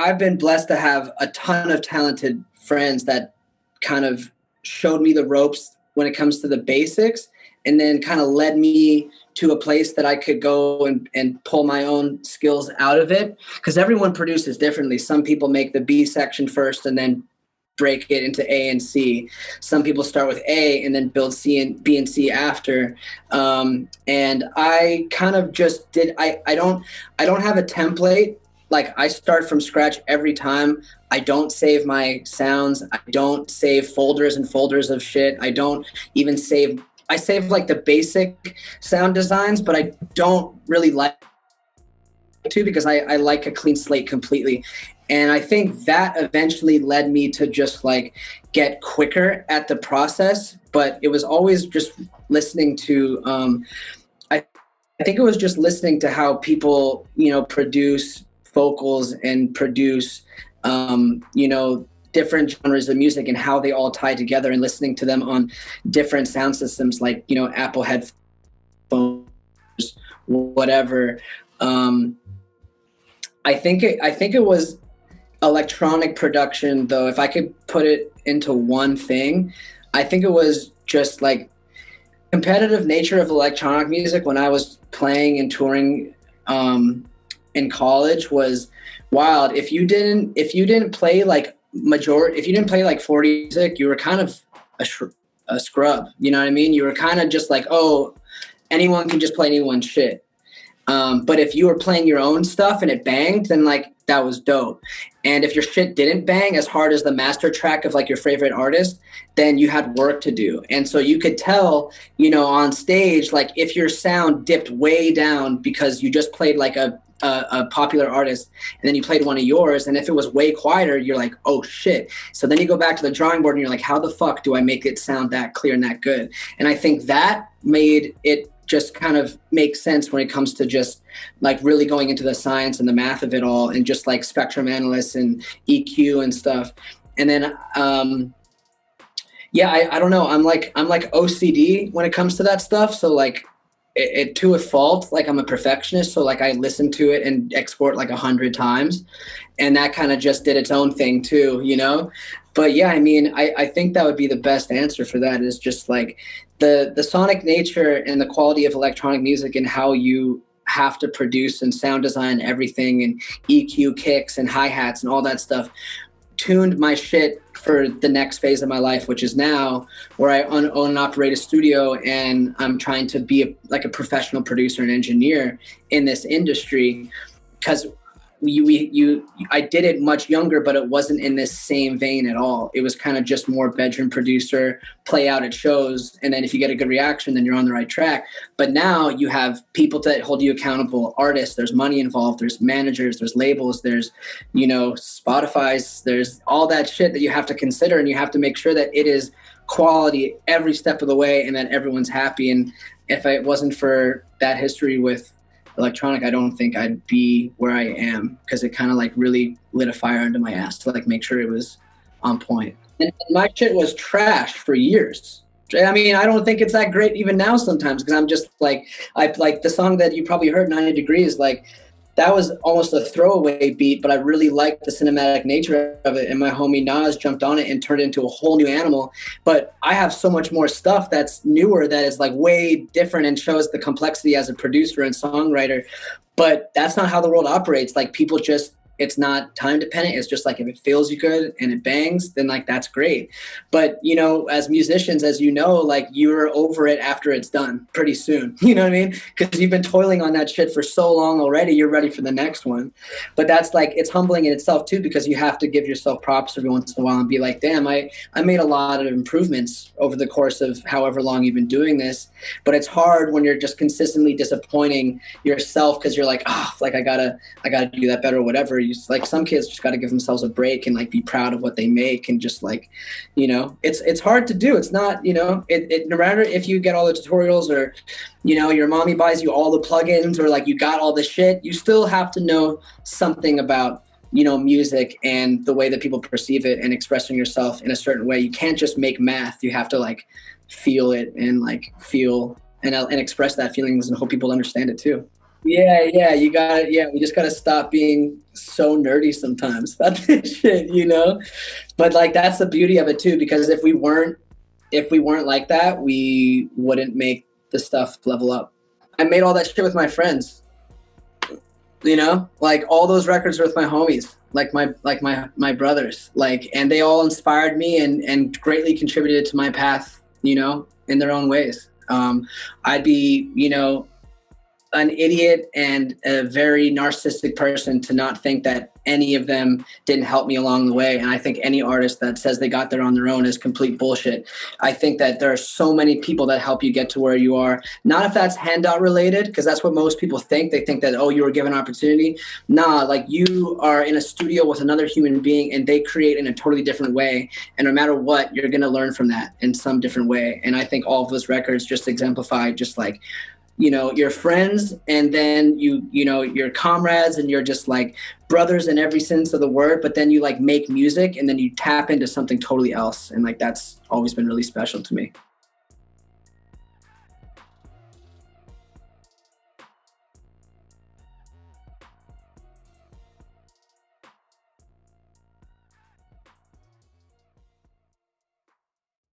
I've been blessed to have a ton of talented friends that kind of showed me the ropes when it comes to the basics, and then kind of led me to a place that I could go and pull my own skills out of it. Because everyone produces differently. Some people make the B section first and then break it into A and C. Some people start with A and then build B and C after. And I kind of just did. I don't have a template. Like, I start from scratch every time. I don't save my sounds. I don't save folders and folders of shit. I don't even save. I save like the basic sound designs, but I don't really like to, because I like a clean slate completely. And I think that eventually led me to just like get quicker at the process. But it was always just listening to, I think it was just listening to how people, produce vocals and produce, different genres of music and how they all tie together, and listening to them on different sound systems, like, Apple headphones, whatever. I think it was electronic production, though. If I could put it into one thing, I think it was just like competitive nature of electronic music when I was playing and touring in college was wild. If you didn't play like 40 music, you were kind of a scrub. You know what I mean? You were kind of just like, oh, anyone can just play anyone's shit. But if you were playing your own stuff and it banged, then like that was dope. And if your shit didn't bang as hard as the master track of like your favorite artist, then you had work to do. And so you could tell, on stage, like if your sound dipped way down because you just played like a popular artist and then you played one of yours, and if it was way quieter, you're like, oh shit. So then you go back to the drawing board and you're like, how the fuck do I make it sound that clear and that good? And I think that made it just kind of make sense when it comes to just like really going into the science and the math of it all, and just like spectrum analysts and EQ and stuff. And then I don't know, I'm like OCD when it comes to that stuff. So like it to a fault, like I'm a perfectionist, so like I listen to it and export like 100 times, and that kind of just did its own thing too, But yeah, I mean, I think that would be the best answer for that, is just like the sonic nature and the quality of electronic music, and how you have to produce and sound design everything, and EQ, kicks and hi-hats and all that stuff, tuned my shit for the next phase of my life, which is now where I own and operate a studio, and I'm trying to be like a professional producer and engineer in this industry. Because I did it much younger, but it wasn't in this same vein at all. It was kind of just more bedroom producer, play out at shows, and then if you get a good reaction, then you're on the right track. But now you have people that hold you accountable, artists, there's money involved, there's managers, there's labels, there's, Spotify's, there's all that shit that you have to consider, and you have to make sure that it is quality every step of the way, and that everyone's happy. And if it wasn't for that history with electronic, I don't think I'd be where I am, because it kind of like really lit a fire under my ass to like make sure it was on point. And my shit was trash for years. I mean, I don't think it's that great even now sometimes, because I'm just like, I like the song that you probably heard, 90 Degrees, like that was almost a throwaway beat, but I really liked the cinematic nature of it. And my homie Nas jumped on it and turned it into a whole new animal. But I have so much more stuff that's newer, that is like way different and shows the complexity as a producer and songwriter. But that's not how the world operates. Like people just, it's not time dependent. It's just like, if it feels you good and it bangs, then like, that's great. But, as musicians, as like you're over it after it's done pretty soon, you know what I mean? Because you've been toiling on that shit for so long already, you're ready for the next one. But that's like, it's humbling in itself too, because you have to give yourself props every once in a while and be like, damn, I made a lot of improvements over the course of however long you've been doing this. But it's hard when you're just consistently disappointing yourself, because you're like, like I gotta do that better or whatever. Like some kids just got to give themselves a break and like be proud of what they make, and just like, it's hard to do. It's not, it no matter if you get all the tutorials, or, your mommy buys you all the plugins, or like you got all the shit, you still have to know something about, music and the way that people perceive it, and expressing yourself in a certain way. You can't just make math. You have to like feel it, and like feel and express that feelings, and hope people understand it too. Yeah, we just gotta stop being so nerdy sometimes about this shit, you know? But like that's the beauty of it too, because if we weren't like that, we wouldn't make the stuff level up. I made all that shit with my friends, you know? Like all those records are with my homies, my brothers. Like, and they all inspired me and greatly contributed to my path, you know, in their own ways. I'd be, you know, an idiot and a very narcissistic person to not think that any of them didn't help me along the way. And I think any artist that says they got there on their own is complete bullshit. I think that there are so many people that help you get to where you are. Not if that's handout related, because that's what most people think. They think that, oh, you were given opportunity. Nah, like you are in a studio with another human being and they create in a totally different way. And no matter what, you're going to learn from that in some different way. And I think all of those records just exemplify just like, you know, your friends, and then you know, your comrades, and you're just like brothers in every sense of the word, but then you like make music and then you tap into something totally else. And like, that's always been really special to me.